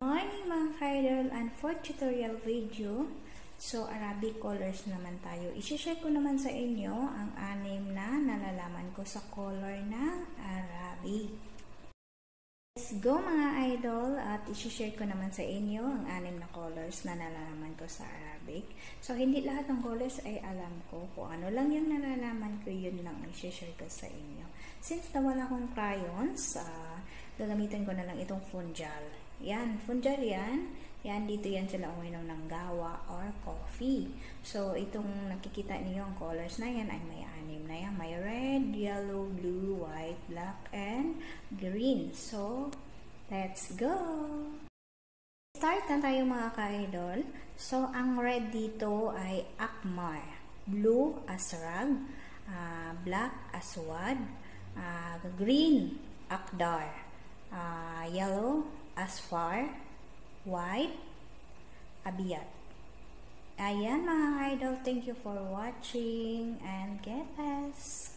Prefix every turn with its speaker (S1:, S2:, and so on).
S1: Morning mga ka-idol, and for tutorial video, so Arabic colors naman tayo. I-share ko naman sa inyo ang 6 na nalalaman ko sa color ng Arabic. Let's go mga idol, at i-share ko naman sa inyo ang 6 na colors na nalalaman ko sa Arabic. So hindi lahat ng colors ay alam ko. Kung ano lang yung nalalaman ko, yun lang i-share ko sa inyo. Since nawala akong crayons, gagamitin ko na lang itong funjal. Yan, funjal yan. Yan, dito yan sila uminom ng gawa or coffee. So, itong nakikita niyo ang colors na yan ay may 6 na yan. May red, yellow, blue, white, black, and green. So, let's go! Start na tayo mga ka-idol. So, ang red dito ay akmar. Blue, asrag. Black, aswad. Green, akdar. Yellow, asfar, white, abiyat. Ayan mga idol, thank you for watching and get best!